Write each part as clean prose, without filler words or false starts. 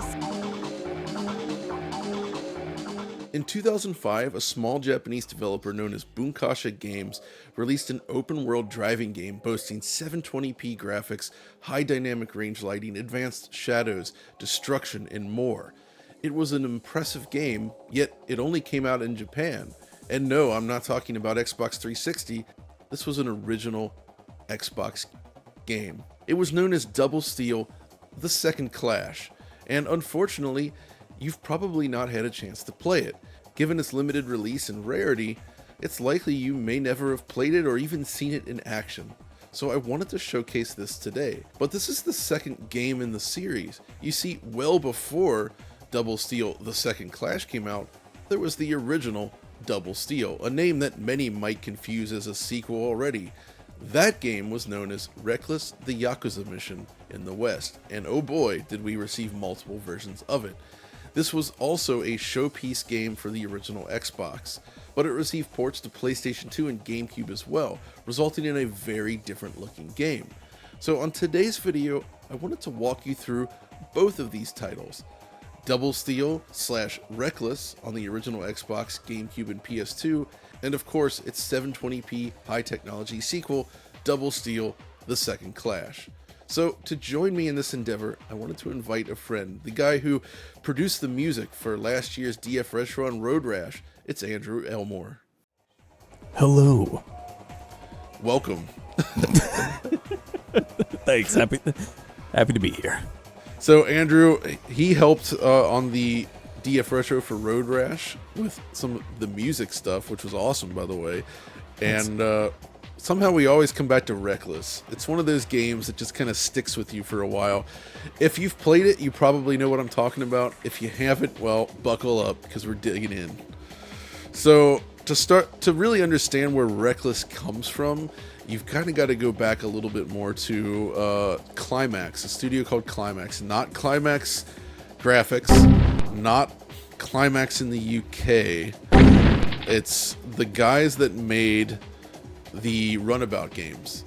this. In 2005, a small Japanese developer known as Bunkasha Games released an open-world driving game boasting 720p graphics, high dynamic range lighting, advanced shadows, destruction, and more. It was an impressive game, yet it only came out in Japan. And no, I'm not talking about Xbox 360. This was an original Xbox game. It was known as Double Steel: The Second Clash, and unfortunately, you've probably not had a chance to play it. Given its limited release and rarity, it's likely you may never have played it or even seen it in action. So I wanted to showcase this today. But this is the second game in the series. You see, well before Double Steel: The Second Clash came out, there was the original Double Steel, a name that many might confuse as a sequel already. That game was known as Wreckless: The Yakuza Mission in the West, and oh boy, did we receive multiple versions of it. This was also a showpiece game for the original Xbox, but it received ports to PlayStation 2 and GameCube as well, resulting in a very different looking game. So on today's video, I wanted to walk you through both of these titles. Double Steel / Wreckless on the original Xbox, GameCube, and PS2, and of course its 720p high technology sequel, Double Steel: The Second Clash. So to join me in this endeavor, I wanted to invite a friend, the guy who produced the music for last year's DF Retro on Road Rash. It's Andrew Elmore. Hello. Welcome. Thanks. Happy to be here. So Andrew, he helped on the DF Retro for Road Rash with some of the music stuff, which was awesome, by the way. And somehow we always come back to Wreckless. It's one of those games that just kind of sticks with you for a while. If you've played it, you probably know what I'm talking about. If you haven't, well, buckle up because we're digging in. So to really understand where Wreckless comes from, you've kind of got to go back a little bit more to Climax, a studio called Climax. Not Climax Graphics, not Climax in the UK. It's the guys that made the Runabout games.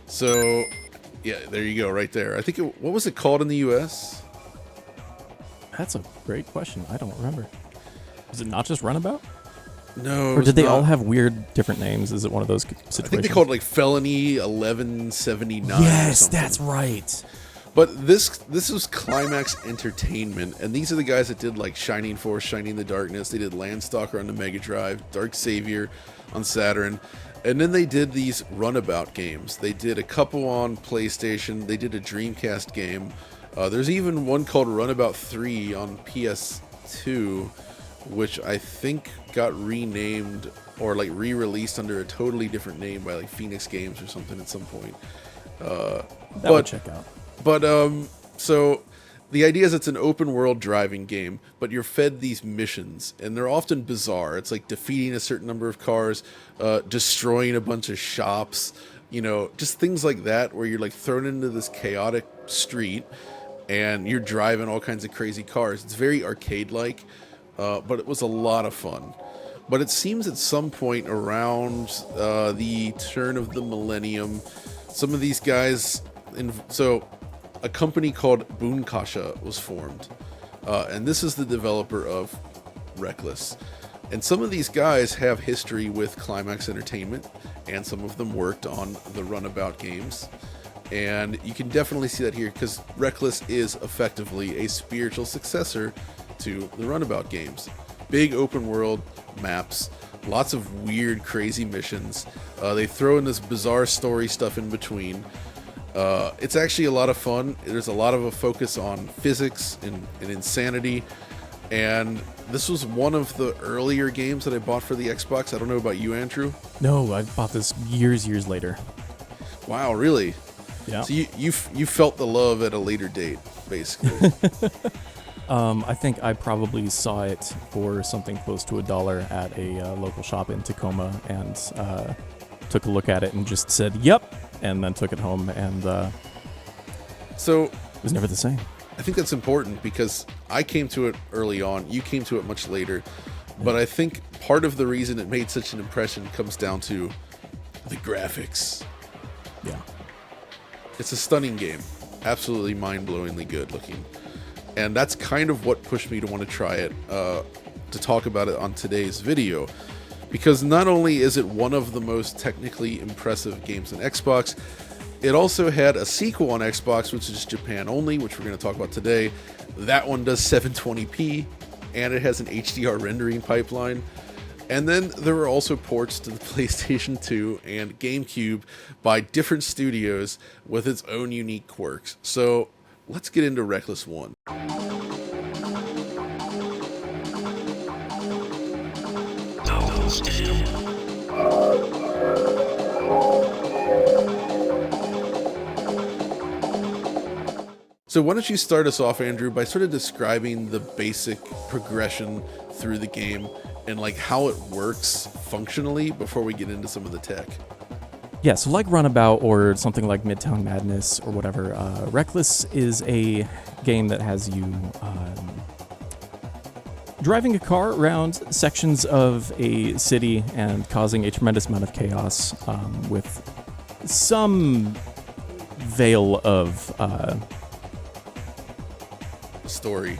So yeah, there you go, right there. I think what was it called in the US? That's a great question. I don't remember. Was it not just Runabout? No. Or did they all have weird different names? Is it one of those situations? I think they called it like Felony 1179. Yes, that's right. But this was Climax Entertainment, and these are the guys that did like Shining Force, Shining the Darkness. They did Landstalker on the Mega Drive, Dark Savior on Saturn. And then they did these Runabout games. They did a couple on PlayStation. They did a Dreamcast game. There's even one called Runabout 3 on PS2, which I think got renamed or like re-released under a totally different name by like Phoenix Games or something at some point. That would check out. But so the idea is it's an open world driving game, but you're fed these missions, and they're often bizarre. It's like defeating a certain number of cars, destroying a bunch of shops, just things like that, where you're like thrown into this chaotic street, and you're driving all kinds of crazy cars. It's very arcade-like, but it was a lot of fun. But it seems at some point around the turn of the millennium, some of these guys, a company called Bunkasha was formed, and this is the developer of Wreckless. And some of these guys have history with Climax Entertainment, and some of them worked on the Runabout games. And you can definitely see that here, because Wreckless is effectively a spiritual successor to the Runabout games. Big open world maps, lots of weird, crazy missions. They throw in this bizarre story stuff in between. It's actually a lot of fun. There's a lot of a focus on physics and insanity. And this was one of the earlier games that I bought for the Xbox. I don't know about you, Andrew. No, I bought this years later. Wow, really? Yeah. So you felt the love at a later date, basically. I think I probably saw it for something close to $1 at a local shop in Tacoma, and took a look at it and just said, "Yep," and then took it home, and so it was never the same. I think that's important because I came to it early on. You came to it much later. But I think part of the reason it made such an impression comes down to the graphics. Yeah. It's a stunning game. Absolutely mind-blowingly good looking. And that's kind of what pushed me to want to try it, to talk about it on today's video. Because not only is it one of the most technically impressive games on Xbox, it also had a sequel on Xbox, which is Japan only, which we're going to talk about today. That one does 720p, and it has an HDR rendering pipeline. And then there were also ports to the PlayStation 2 and GameCube by different studios with its own unique quirks. So let's get into Wreckless 1. So why don't you start us off, Andrew, by sort of describing the basic progression through the game and like how it works functionally before we get into some of the tech. Yeah, so like Runabout or something like Midtown Madness or whatever, Wreckless is a game that has you driving a car around sections of a city and causing a tremendous amount of chaos with some veil of story.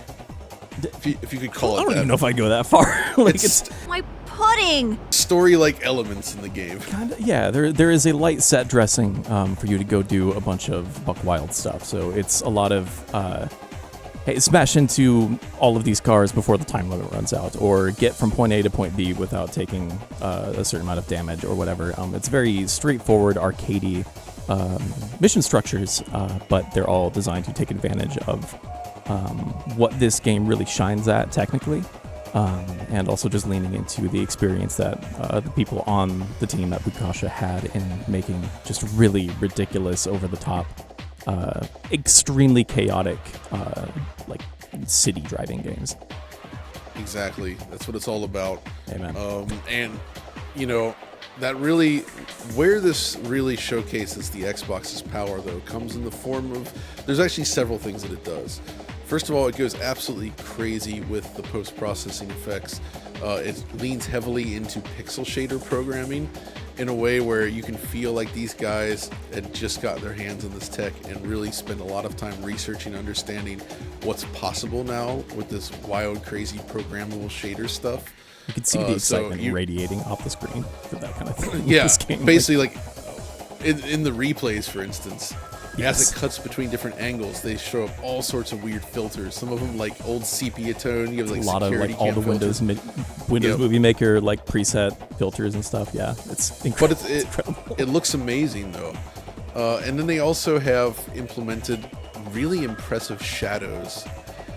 If you could call it I don't that. even know if I go that far. Like it's My pudding! story-like elements in the game. kind of, yeah, there is a light set dressing for you to go do a bunch of buck wild stuff. So it's a lot of hey, smash into all of these cars before the time limit runs out, or get from point A to point B without taking a certain amount of damage or whatever. It's very straightforward, arcadey mission structures, but they're all designed to take advantage of what this game really shines at technically, and also just leaning into the experience that the people on the team at Bukasha had in making just really ridiculous, over-the-top, extremely chaotic, like city driving games. Exactly. That's what it's all about. Amen. And, you know, that really, where this really showcases the Xbox's power, though, comes in the form of, there's actually several things that it does. First of all, it goes absolutely crazy with the post-processing effects. It leans heavily into pixel shader programming in a way where you can feel like these guys had just got their hands on this tech and really spend a lot of time researching, understanding what's possible now with this wild, crazy programmable shader stuff. You can see the excitement radiating off the screen for that kind of thing. Yeah, this game. basically, like in the replays, for instance, Yes. as it cuts between different angles, they show up all sorts of weird filters. Some of them like old sepia tone. You have like a lot of security like all the filters. Windows Yep. Movie Maker like preset filters and stuff. Yeah, it's incredible. But it looks amazing though. And then they also have implemented really impressive shadows.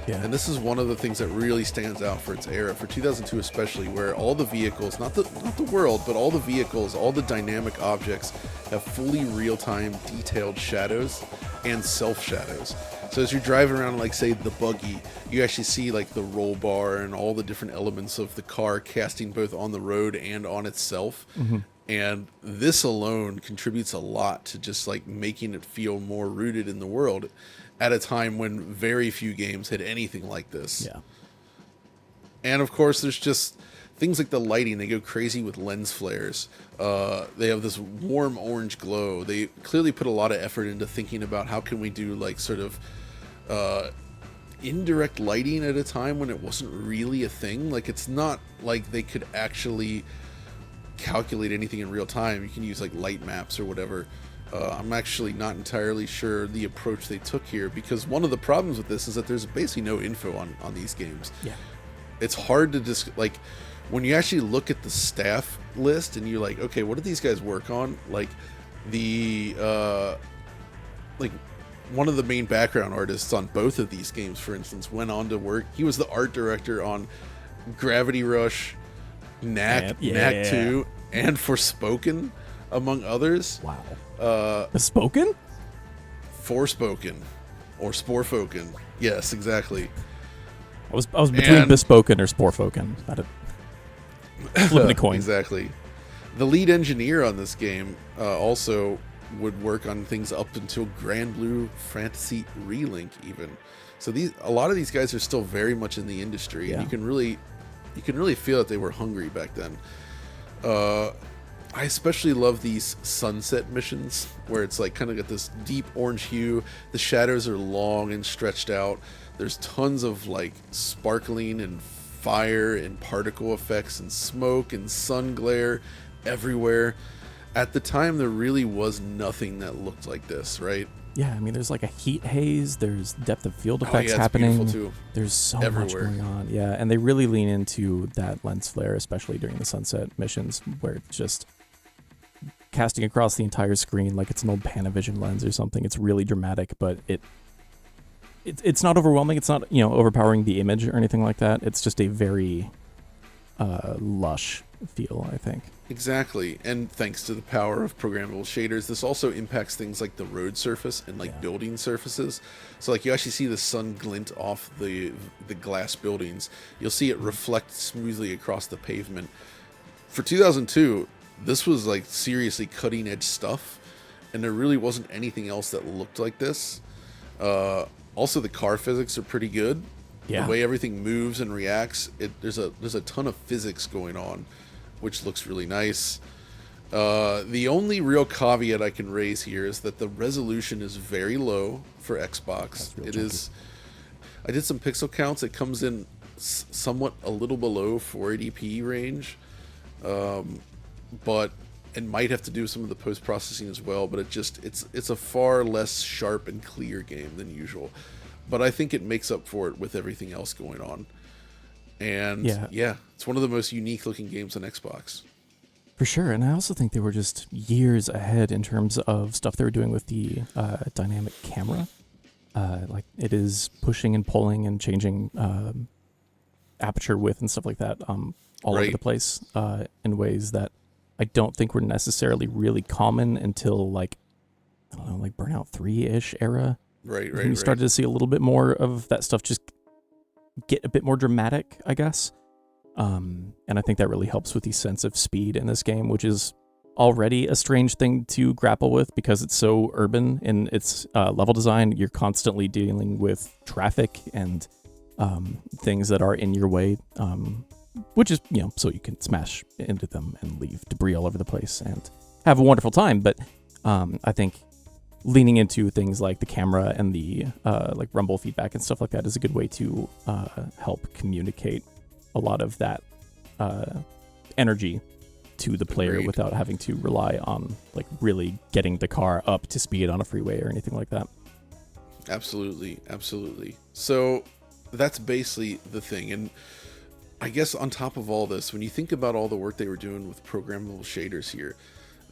Yeah. And this is one of the things that really stands out for its era, for 2002 especially, where all the vehicles, not the world, but all the vehicles, all the dynamic objects have fully real-time detailed shadows and self-shadows. So as you're driving around, like say the buggy, you actually see like the roll bar and all the different elements of the car casting both on the road and on itself. Mm-hmm. And this alone contributes a lot to just like making it feel more rooted in the world at a time when very few games had anything like this. Yeah. And of course, there's just things like the lighting. They go crazy with lens flares. They have this warm orange glow. They clearly put a lot of effort into thinking about how can we do like sort of indirect lighting at a time when it wasn't really a thing. Like it's not like they could actually calculate anything in real time. You can use like light maps or whatever. I'm actually not entirely sure the approach they took here, because one of the problems with this is that there's basically no info on these games. Yeah. It's hard to just like when you actually look at the staff list and you're like, okay, what do these guys work on? Like the like one of the main background artists on both of these games, for instance, went on to work. He was the art director on Gravity Rush, Knack 2, and Forspoken, among others. Wow. Bespoken? Forspoken or Sporfoken. Yes, exactly. I was between Bespoken or Sporfoken. Flipping a coin. Exactly. The lead engineer on this game also would work on things up until Grand Blue Fantasy Relink even. So a lot of these guys are still very much in the industry, and you can really feel that they were hungry back then. I especially love these sunset missions where it's like kind of got this deep orange hue. The shadows are long and stretched out. There's tons of like sparkling and fire and particle effects and smoke and sun glare everywhere. At the time, there really was nothing that looked like this, right? Yeah, I mean, there's like a heat haze. There's depth of field Oh, effects yeah, it's happening. beautiful, too. There's so Everywhere. much going on. Yeah, and they really lean into that lens flare, especially during the sunset missions, where it's just casting across the entire screen like it's an old Panavision lens or something. It's really dramatic, but it's not overwhelming. It's not, overpowering the image or anything like that. It's just a very lush feel, I think. Exactly, and thanks to the power of programmable shaders, this also impacts things like the road surface and like building surfaces. So like you actually see the sun glint off the glass buildings. You'll see it reflect smoothly across the pavement. For 2002, this was like seriously cutting edge stuff, and there really wasn't anything else that looked like this. Also, the car physics are pretty good. Yeah. The way everything moves and reacts, there's a ton of physics going on, which looks really nice. The only real caveat I can raise here is that the resolution is very low for Xbox. It is. I did some pixel counts. It comes in somewhat a little below 480p range, but it might have to do some of the post processing as well. But it's a far less sharp and clear game than usual. But I think it makes up for it with everything else going on. And yeah, it's one of the most unique looking games on Xbox. For sure, and I also think they were just years ahead in terms of stuff they were doing with the dynamic camera. Like it is pushing and pulling and changing aperture width and stuff like that all over the place in ways that I don't think were necessarily really common until like Burnout 3-ish era. Right. We started to see a little bit more of that stuff just get a bit more dramatic, I guess. And I think that really helps with the sense of speed in this game, which is already a strange thing to grapple with because it's so urban in its level design. You're constantly dealing with traffic and things that are in your way, which is, so you can smash into them and leave debris all over the place and have a wonderful time. But I think leaning into things like the camera and the like rumble feedback and stuff like that is a good way to help communicate a lot of that energy to the player without having to rely on like really getting the car up to speed on a freeway or anything like that. Absolutely. So that's basically the thing. And I guess on top of all this, when you think about all the work they were doing with programmable shaders here,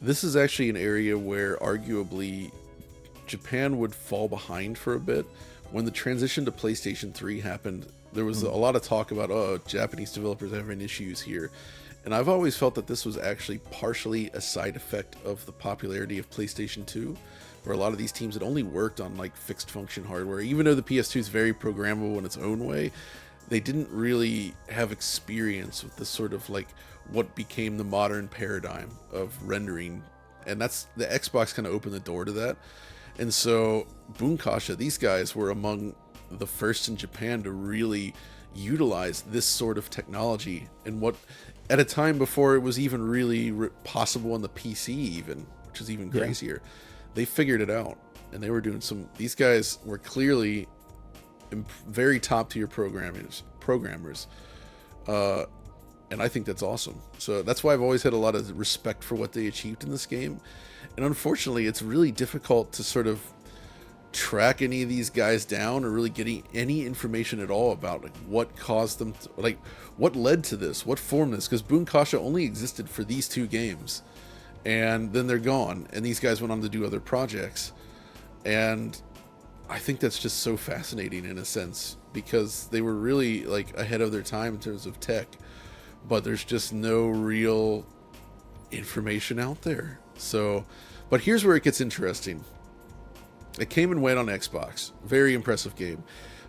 this is actually an area where arguably Japan would fall behind for a bit. When the transition to PlayStation 3 happened, there was a lot of talk about, Japanese developers having issues here. And I've always felt that this was actually partially a side effect of the popularity of PlayStation 2, where a lot of these teams had only worked on like fixed function hardware. Even though the PS2 is very programmable in its own way, they didn't really have experience with the sort of like what became the modern paradigm of rendering. And that's the Xbox kind of opened the door to that. And so Bunkasha, these guys were among the first in Japan to really utilize this sort of technology, and what at a time before it was even really possible on the PC even, which is even crazier. They figured it out, and they were doing these guys were clearly very top tier programmers, and I think that's awesome. So that's why I've always had a lot of respect for what they achieved in this game. And unfortunately, it's really difficult to sort of track any of these guys down or really getting any information at all about like what caused them to, like what led to this, what formed this, because Bunkasha only existed for these two games, and then they're gone, and these guys went on to do other projects. And I think that's just so fascinating in a sense, because they were really like ahead of their time in terms of tech, but there's just no real information out there. So, but here's where it gets interesting. It came and went on Xbox. Very impressive game.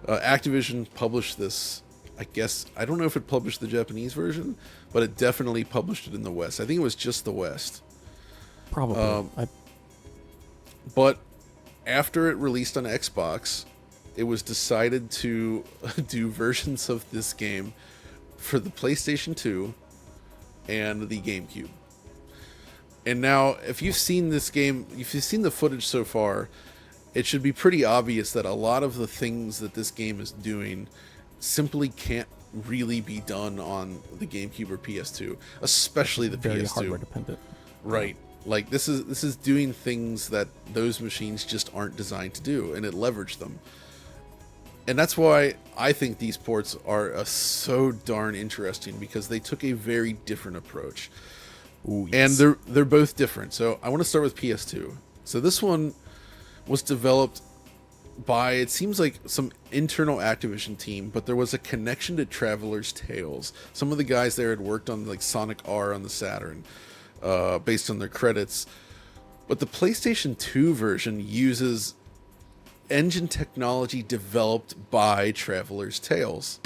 Activision published this. I guess, I don't know if it published the Japanese version, but it definitely published it in the West. I think it was just the West. Probably. But after it released on Xbox, it was decided to do versions of this game for the PlayStation 2 and the GameCube. And now, if you've seen this game, if you've seen the footage so far, it should be pretty obvious that a lot of the things that this game is doing simply can't really be done on the GameCube or PS2, especially the Very PS2. hardware dependent. Right. Like this is doing things that those machines just aren't designed to do, and it leveraged them. And that's why I think these ports are so darn interesting, because they took a very different approach. Ooh, yes. And they're both different. So I want to start with PS2. So this one was developed by, it seems like, some internal Activision team, but there was a connection to Traveler's Tales. Some of the guys there had worked on like Sonic R on the Saturn, based on their credits. But the PlayStation 2 version uses engine technology developed by Traveler's Tales.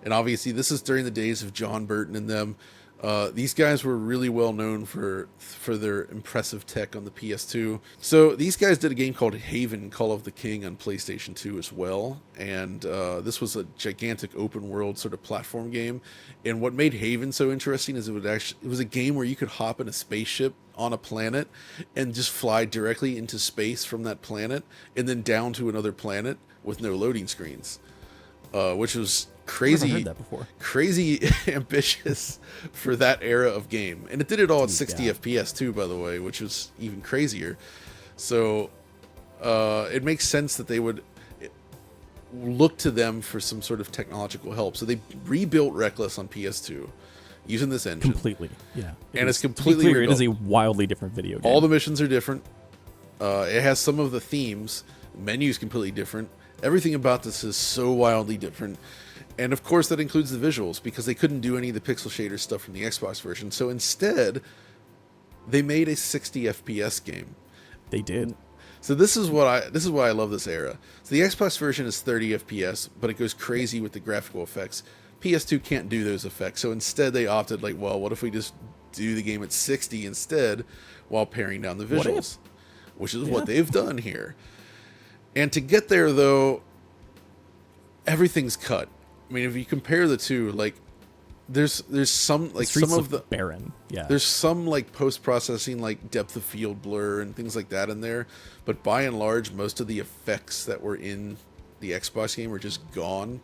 And obviously this is during the days of John Burton and them. These guys were really well known for their impressive tech on the PS2. So these guys did a game called Haven: Call of the King on PlayStation 2 as well. And this was a gigantic open world sort of platform game. And what made Haven so interesting is it was a game where you could hop in a spaceship on a planet and just fly directly into space from that planet and then down to another planet with no loading screens, which was crazy. I've never heard that before. Crazy ambitious for that era of game. And it did it all at 60 FPS too, by the way, which was even crazier. So it makes sense that they would look to them for some sort of technological help. So they rebuilt Wreckless on PS2 using this engine. Completely, yeah. And it's completely clear, rebuilt. it is a wildly different video game. All the missions are different. It has some of the themes. The menu's completely different. Everything about this is so wildly different. And of course that includes the visuals, because they couldn't do any of the pixel shader stuff from the Xbox version. So instead, they made a 60 FPS game. They did. So this is why I love this era. So the Xbox version is 30 FPS, but it goes crazy with the graphical effects. PS2 can't do those effects. So instead they opted like, well, what if we just do the game at 60 instead while paring down the visuals? Which is what they've done here. And to get there though, everything's cut. I mean, if you compare the two, like there's some like some of the barren, there's some like post-processing like depth of field blur and things like that in there, but by and large most of the effects that were in the Xbox game are just gone,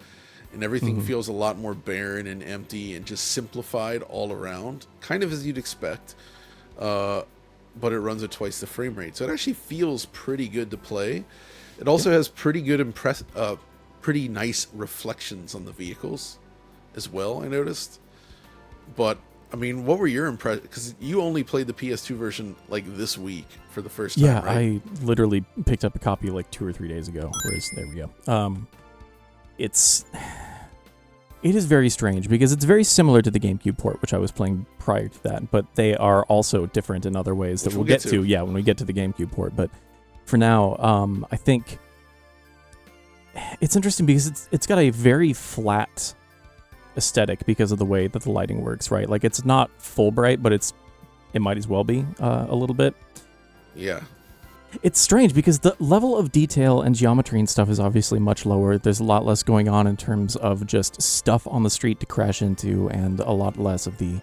and everything feels a lot more barren and empty and just simplified all around, kind of as you'd expect. But it runs at twice the frame rate, so it actually feels pretty good to play. It also has pretty good pretty nice reflections on the vehicles as well, I noticed. But I mean, what were your impressions? Because you only played the PS2 version like this week for the first time, right? I literally picked up a copy like 2 or 3 days ago. Whereas there we go. It is very strange because it's very similar to the GameCube port, which I was playing prior to that, but they are also different in other ways that we'll get to. Yeah, when we get to the GameCube port. But for now, I think it's interesting because it's got a very flat aesthetic because of the way that the lighting works, right? Like it's not full bright, but it might as well be a little bit. Yeah. It's strange because the level of detail and geometry and stuff is obviously much lower. There's a lot less going on in terms of just stuff on the street to crash into, and a lot less of the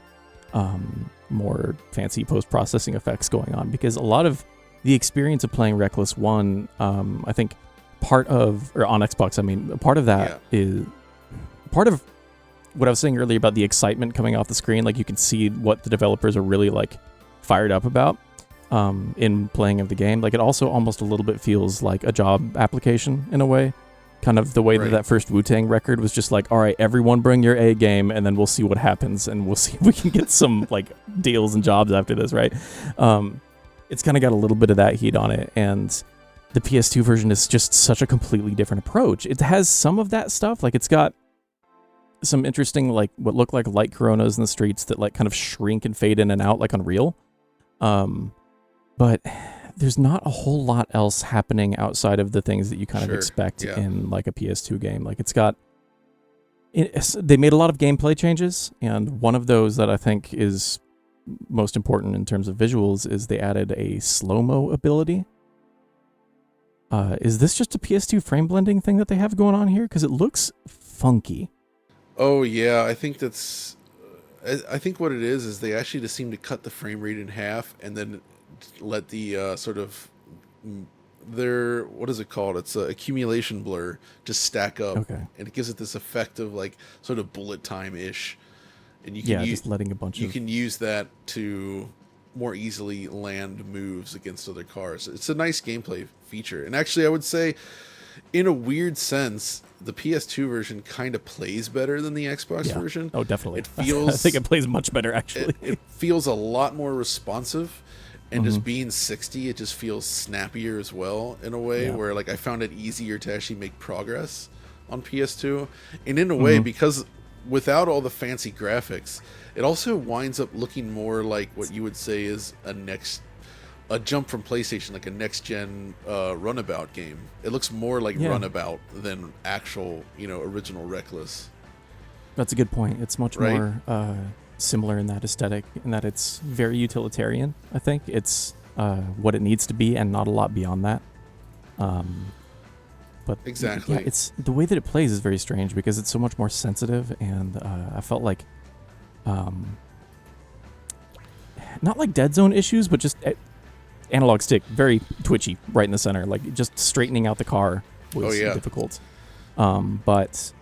more fancy post-processing effects going on, because a lot of the experience of playing Wreckless 1, I think on Xbox, I mean, part of that is part of what I was saying earlier about the excitement coming off the screen. Like you can see what the developers are really like fired up about in playing of the game. Like it also almost a little bit feels like a job application in a way, kind of the way that first Wu-Tang record was just like, all right, everyone bring your A game and then we'll see what happens and we'll see if we can get some like deals and jobs after this, right? It's kind of got a little bit of that heat on it, and the PS2 version is just such a completely different approach. It has some of that stuff, like it's got some interesting like what look like light coronas in the streets that like kind of shrink and fade in and out like Unreal. But there's not a whole lot else happening outside of the things that you kind of expect in like a PS2 game. Like they made a lot of gameplay changes, and one of those that I think is most important in terms of visuals is they added a slow-mo ability. Is this just a PS2 frame blending thing that they have going on here? Because it looks funky. Oh yeah, I think that's. I think what it is they actually just seem to cut the frame rate in half and then let the sort of their, what is it called? It's a accumulation blur, just stack up, Okay. and it gives it this effect of like sort of bullet time ish, and you can Yeah, just letting a bunch you of... can use that to more easily land moves against other cars. It's a nice gameplay feature, and actually, I would say, in a weird sense, the PS2 version kind of plays better than the Xbox version. Oh, definitely. It feels. I think it plays much better, actually. It feels a lot more responsive, and just being 60, it just feels snappier as well in a way where like I found it easier to actually make progress on PS2, and in a way because without all the fancy graphics, it also winds up looking more like what you would say is a jump from PlayStation, like a next gen Runabout game. It looks more like Runabout than actual, original Wreckless. That's a good point. It's much more similar in that aesthetic, in that it's very utilitarian. I think it's what it needs to be, and not a lot beyond that. But exactly, yeah, it's the way that it plays is very strange because it's so much more sensitive, and I felt like, not like Dead Zone issues, but just analog stick, very twitchy, right in the center. Like just straightening out the car was difficult. But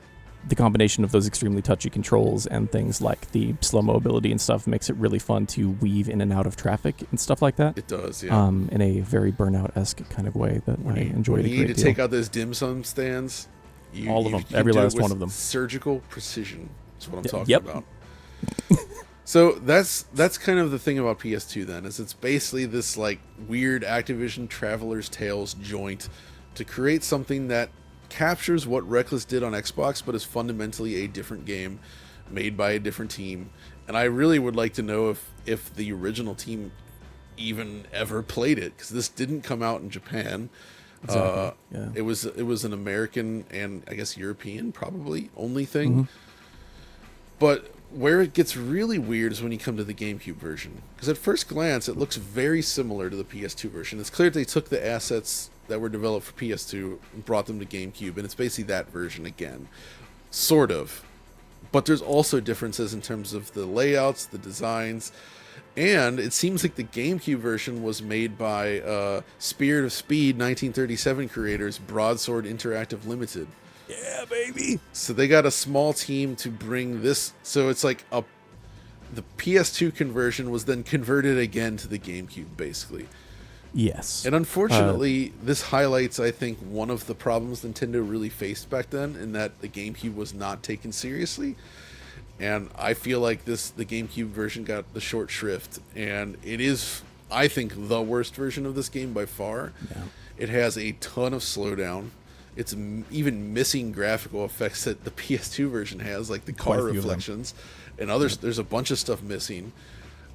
the combination of those extremely touchy controls and things like the slow mobility and stuff makes it really fun to weave in and out of traffic and stuff like that. It does, yeah. In a very Burnout-esque kind of way that I enjoyed a great deal. You need to take out those dim sum stands. All of them, every last one of them. Surgical precision is what I'm talking about. So that's kind of the thing about PS2 then, is it's basically this like weird Activision Traveler's Tales joint to create something that captures what Wreckless did on Xbox, but is fundamentally a different game made by a different team. And I really would like to know if the original team even ever played it, because this didn't come out in Japan. Exactly. It was an American and I guess European probably only thing. But where it gets really weird is when you come to the GameCube version, because at first glance it looks very similar to the PS2 version. It's clear they took the assets that were developed for PS2 and brought them to GameCube, and it's basically that version again, sort of. But there's also differences in terms of the layouts, the designs, and it seems like the GameCube version was made by Spirit of Speed 1937 creators Broadsword Interactive Limited. Yeah, baby. So they got a small team to bring this. So it's like the PS2 conversion was then converted again to the GameCube, basically. Yes. And unfortunately, this highlights, I think, one of the problems Nintendo really faced back then, in that the GameCube was not taken seriously. And I feel like the GameCube version got the short shrift, and it is, I think, the worst version of this game by far. Yeah. It has a ton of slowdown. It's even missing graphical effects that the PS2 version has, like the car reflections and others. Yeah. There's a bunch of stuff missing.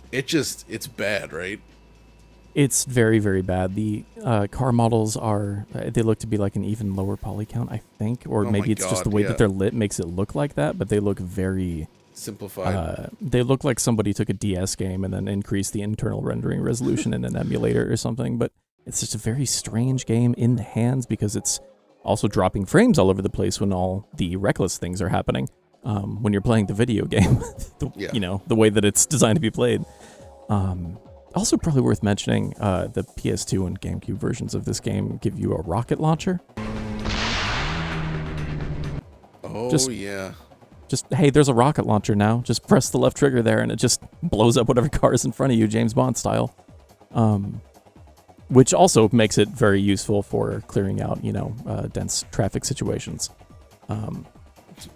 It's bad, right? It's very, very bad. The car models they look to be like an even lower poly count, I think. Or maybe it's just the way that they're lit makes it look like that, but they look very simplified. They look like somebody took a DS game and then increased the internal rendering resolution in an emulator or something. But it's just a very strange game in the hands, because it's also dropping frames all over the place when all the Wreckless things are happening. When you're playing the video game, the way that it's designed to be played. Also, probably worth mentioning, the PS2 and GameCube versions of this game give you a rocket launcher. Oh, yeah. Just, hey, there's a rocket launcher now. Just press the left trigger there, and it just blows up whatever car is in front of you, James Bond style. Which also makes it very useful for clearing out, dense traffic situations.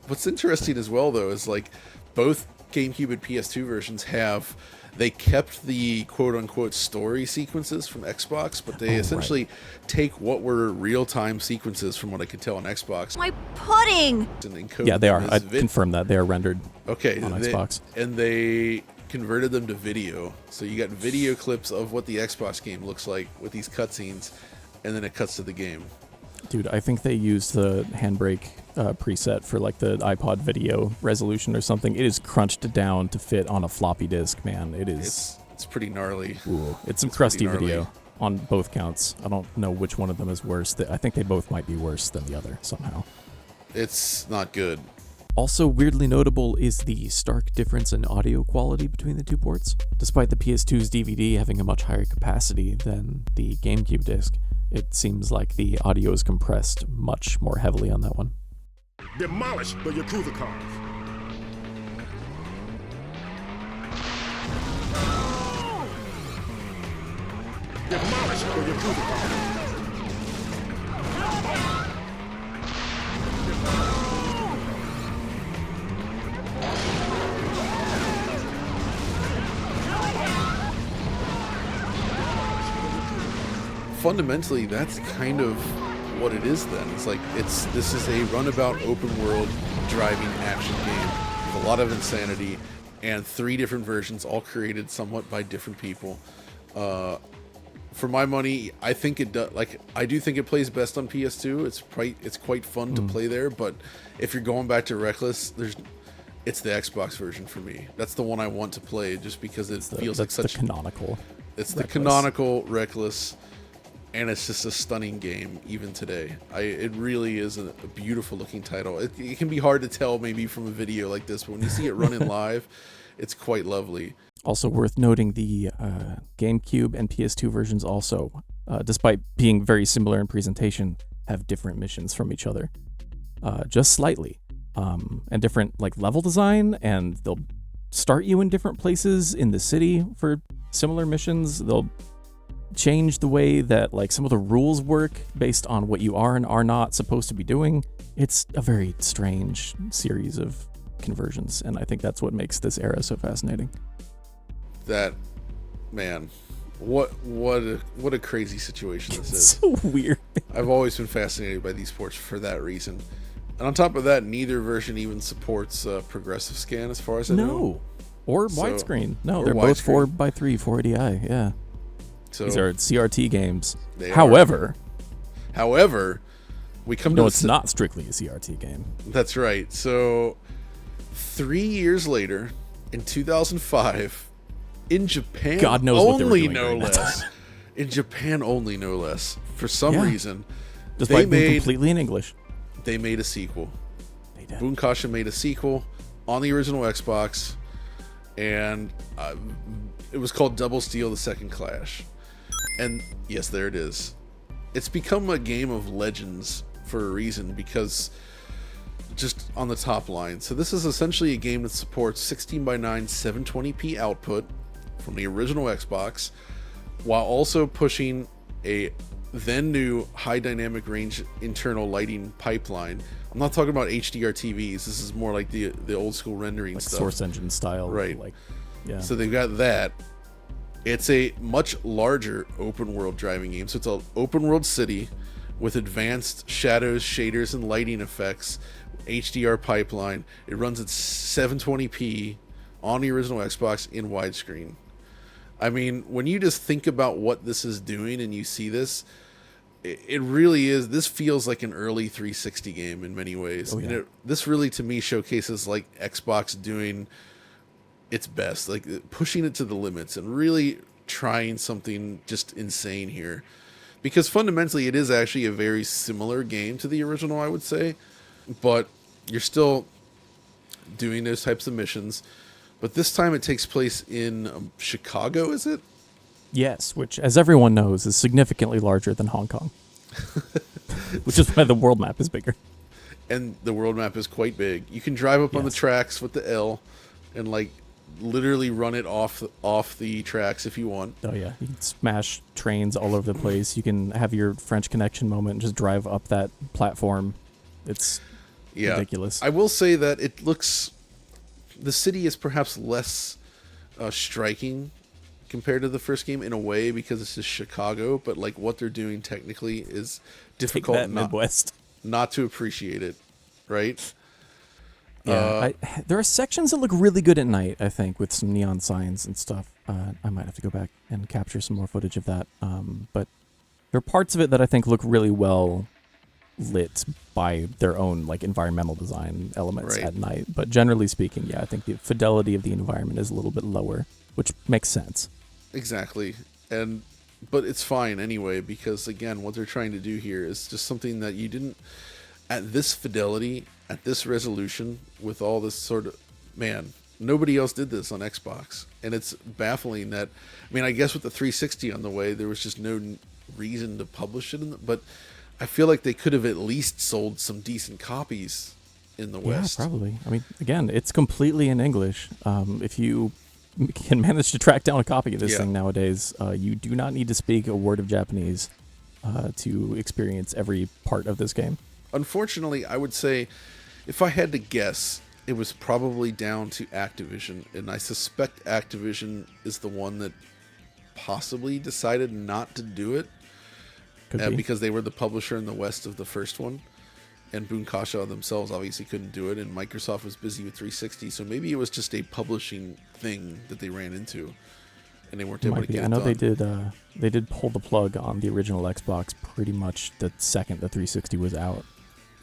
What's interesting as well, though, is like both GameCube and PS2 versions they kept the quote-unquote story sequences from Xbox, but they essentially take what were real-time sequences from what I could tell on Xbox. My pudding! Yeah, they are. I confirm that. They are rendered on Xbox. And they converted them to video. So you got video clips of what the Xbox game looks like with these cutscenes, and then it cuts to the game. Dude, I think they used the handbrake preset for like the iPod video resolution or something. It is crunched down to fit on a floppy disk, man. It is. It's pretty gnarly. Ooh, it's some crusty video on both counts. I don't know which one of them is worse. I think they both might be worse than the other somehow. It's not good. Also weirdly notable is the stark difference in audio quality between the two ports. Despite the PS2's DVD having a much higher capacity than the GameCube disc, it seems like the audio is compressed much more heavily on that one. Demolish the Yakuza cars. Demolish the Yakuza cars. Fundamentally, that's kind of what it is then. It's like this is a runabout open world driving action game with a lot of insanity and 3 different versions, all created somewhat by different people. For my money, I think it does. Like, I do think it plays best on PS2. It's quite fun to play there. But if you're going back to Wreckless, it's the Xbox version for me. That's the one I want to play, just because it feels like such the canonical. It's the canonical Wreckless. And it's just a stunning game, even today. It really is a beautiful looking title. It can be hard to tell maybe from a video like this, but when you see it running live, it's quite lovely. Also worth noting, the GameCube and PS2 versions also, despite being very similar in presentation, have different missions from each other. Just slightly. And different like level design, and they'll start you in different places in the city for similar missions. They'll change the way that like some of the rules work based on what you are and are not supposed to be doing. It's a very strange series of conversions, and I think that's what makes this era so fascinating. That, man, what a crazy situation this is. So weird. I've always been fascinated by these ports for that reason. And on top of that, neither version even supports progressive scan, as far as I know. Or widescreen. No, or they're both widescreen. 4x3, 480i, yeah. So these are CRT games. They However, we come no, to it's not strictly a CRT game. That's right. So 3 years later, in 2005, in Japan, God knows what they were only doing no during that less. In Japan only, no less. For some Yeah. reason, Despite being completely in English. they made a sequel. They did. Bunkasha made a sequel on the original Xbox, and it was called Double Steel: The Second Clash. And yes, there it is. It's become a game of legends for a reason, because just on the top line. So this is essentially a game that supports 16:9 720p output from the original Xbox, while also pushing a then new high dynamic range internal lighting pipeline. I'm not talking about HDR TVs. This is more like the old school rendering Like stuff. Source Engine style. Right. Like, yeah. So they've got that. It's a much larger open world driving game. So it's an open world city with advanced shadows, shaders, and lighting effects, HDR pipeline. It runs at 720p on the original Xbox in widescreen. I mean, when you just think about what this is doing and you see this, it really is. This feels like an early 360 game in many ways. Oh, yeah. And this really, to me, showcases like Xbox doing its best, like pushing it to the limits and really trying something just insane here. Because fundamentally, it is actually a very similar game to the original, I would say. But you're still doing those types of missions. But this time it takes place in Chicago, is it? Yes, which, as everyone knows, is significantly larger than Hong Kong. Which is why the world map is bigger. And the world map is quite big. You can drive up on the tracks with the L and like literally run it off the tracks if you want. Oh yeah, you can smash trains all over the place. You can have your French Connection moment and just drive up that platform. It's ridiculous. I will say that the city is perhaps less striking compared to the first game in a way, because it's just Chicago, but like what they're doing technically is difficult. Take that, Midwest. Not to appreciate it, right? Yeah, there are sections that look really good at night, I think, with some neon signs and stuff. I might have to go back and capture some more footage of that. But there are parts of it that I think look really well lit by their own like environmental design elements at night. But generally speaking, yeah, I think the fidelity of the environment is a little bit lower, which makes sense. Exactly. But it's fine anyway, because again, what they're trying to do here is just something that you didn't, at this fidelity, at this resolution with all this sort of, man, nobody else did this on Xbox. And it's baffling that, I mean, I guess with the 360 on the way, there was just no reason to publish it, but I feel like they could have at least sold some decent copies in the West. Yeah, probably. I mean, again, it's completely in English. If you can manage to track down a copy of this thing nowadays, you do not need to speak a word of Japanese to experience every part of this game. Unfortunately, I would say, if I had to guess, it was probably down to Activision, and I suspect Activision is the one that possibly decided not to do it because they were the publisher in the West of the first one, and Bunkasha themselves obviously couldn't do it, and Microsoft was busy with 360, so maybe it was just a publishing thing that they ran into, and they weren't able to get it done. They did pull the plug on the original Xbox pretty much the second the 360 was out.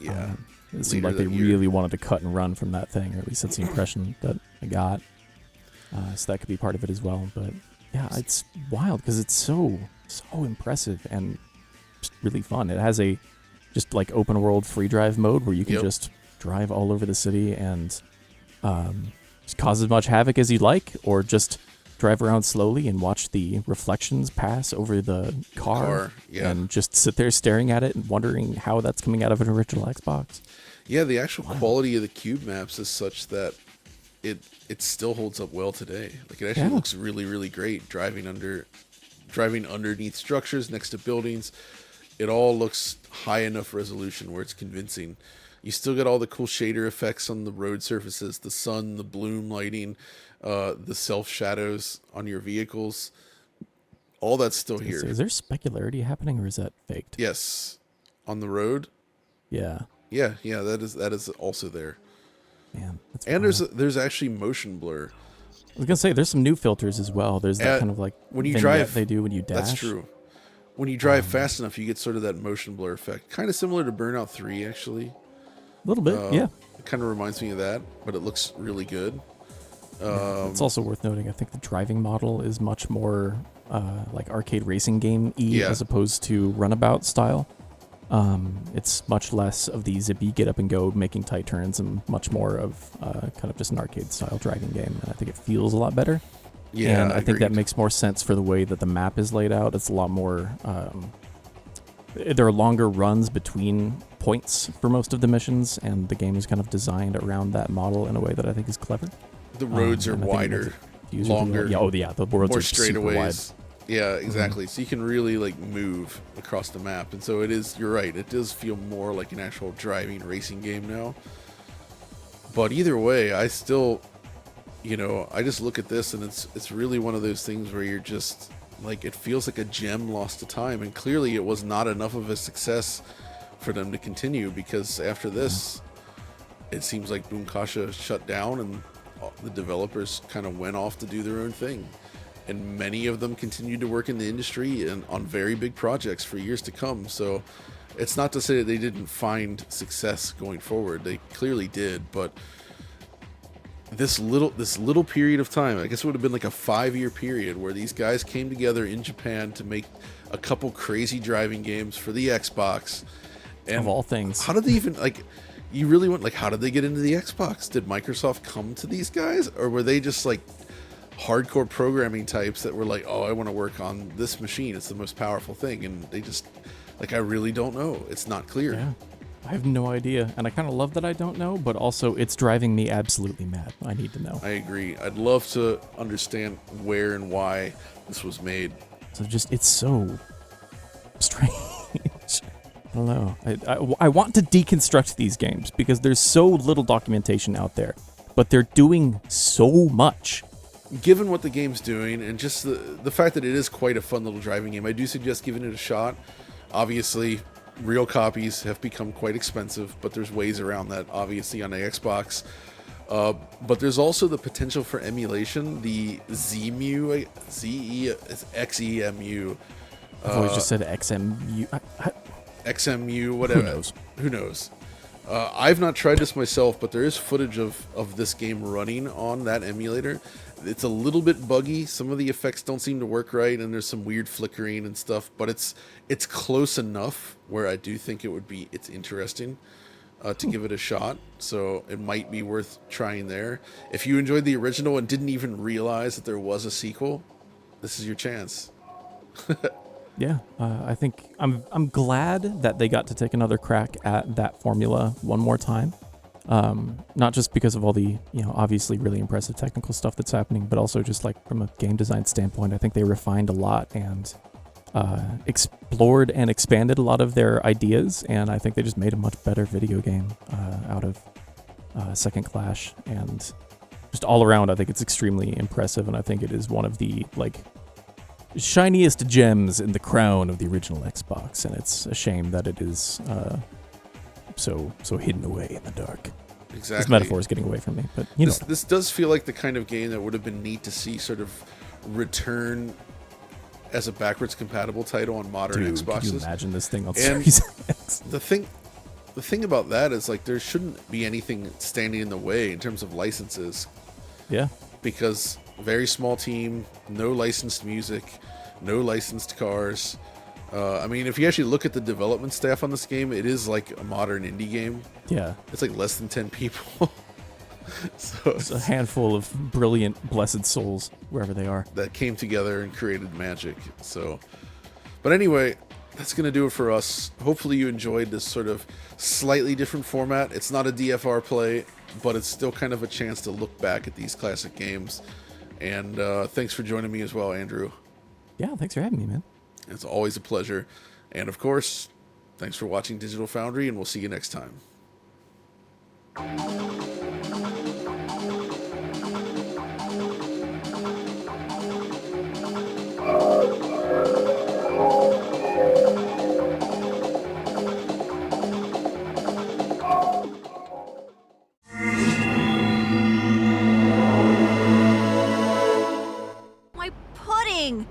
Yeah. It seemed like they really wanted to cut and run from that thing, or at least that's the impression that I got. So that could be part of it as well. But yeah, it's wild because it's so impressive and just really fun. It has a just like open world free drive mode where you can just drive all over the city and just cause as much havoc as you'd like, or just drive around slowly and watch the reflections pass over the car and just sit there staring at it and wondering how that's coming out of an original Xbox. Yeah, the actual quality of the cube maps is such that it still holds up well today. Like, it actually looks really, really great driving underneath structures next to buildings. It all looks high enough resolution where it's convincing. You still get all the cool shader effects on the road surfaces, the sun, the bloom lighting, the self shadows on your vehicles. All that's still here. Is there specularity happening, or is that faked? Yes, on the road. Yeah. Yeah, that is also there. Man, that's and wild. there's actually motion blur. I was gonna say there's some new filters as well. There's that kind of like when you drive, they do when you dash. That's true. When you drive fast enough, you get sort of that motion blur effect, kind of similar to Burnout 3, actually. A little bit, yeah. It kind of reminds me of that, but it looks really good. It's also worth noting, I think the driving model is much more like arcade racing game-y as opposed to runabout style. It's much less of the zippy get up and go making tight turns and much more of kind of just an arcade style driving game. And I think it feels a lot better. Yeah, and I think that makes more sense for the way that the map is laid out. It's a lot more... there are longer runs between points for most of the missions, and the game is kind of designed around that model in a way that I think is clever. The roads are wider, longer. The roads more are super wide. straightaways. Yeah, exactly. So you can really like move across the map, and so it is. You're right. It does feel more like an actual driving racing game now. But either way, I still, I just look at this, and it's really one of those things where you're just like, it feels like a gem lost to time, and clearly it was not enough of a success for them to continue, because after this, it seems like Bunkasha shut down, and the developers kind of went off to do their own thing. And many of them continued to work in the industry and on very big projects for years to come. So it's not to say that they didn't find success going forward. They clearly did, but this little period of time, I guess it would have been like a 5-year period where these guys came together in Japan to make a couple crazy driving games for the Xbox. And of all things. How did they even, you really want, how did they get into the Xbox? Did Microsoft come to these guys? Or were they just hardcore programming types that were like, oh, I want to work on this machine, it's the most powerful thing, and they just I really don't know. It's not clear. Yeah, I have no idea, and I kind of love that I don't know, but also it's driving me absolutely mad. I need to know. I agree. I'd love to understand where and why this was made. So it's so strange. I don't know. I want to deconstruct these games because there's so little documentation out there, but they're doing so much. Given what the game's doing, and just the fact that it is quite a fun little driving game, I do suggest giving it a shot. Obviously, real copies have become quite expensive, but there's ways around that, obviously, on the Xbox. But there's also the potential for emulation. The XEMU. I've always just said XMU. XMU, whatever. Who knows? I've not tried this myself, but there is footage of this game running on that emulator. It's a little bit buggy. Some of the effects don't seem to work right, and there's some weird flickering and stuff. But it's close enough where I do think it's interesting. to give it a shot, so it might be worth trying there. If you enjoyed the original and didn't even realize that there was a sequel, this is your chance. Yeah, I think I'm glad that they got to take another crack at that formula one more time. Not just because of all the, obviously really impressive technical stuff that's happening, but also just like from a game design standpoint, I think they refined a lot and explored and expanded a lot of their ideas, and I think they just made a much better video game out of Second Clash, and just all around, I think it's extremely impressive, and I think it is one of the shiniest gems in the crown of the original Xbox, and it's a shame that it is so hidden away in the dark. Exactly. This metaphor is getting away from me, but this does feel like the kind of game that would have been neat to see sort of return as a backwards compatible title on modern Xboxes. Can you imagine this thing on And Series X? The thing about that is there shouldn't be anything standing in the way in terms of licenses. Yeah. Because very small team, no licensed music, no licensed cars. If you actually look at the development staff on this game, it is like a modern indie game. Yeah. It's like less than 10 people. So it's a handful of brilliant, blessed souls, wherever they are. That came together and created magic. But anyway, that's going to do it for us. Hopefully you enjoyed this sort of slightly different format. It's not a DFR play, but it's still kind of a chance to look back at these classic games. And thanks for joining me as well, Andrew. Yeah, thanks for having me, man. It's always a pleasure. And of course, thanks for watching Digital Foundry, and we'll see you next time. My pudding!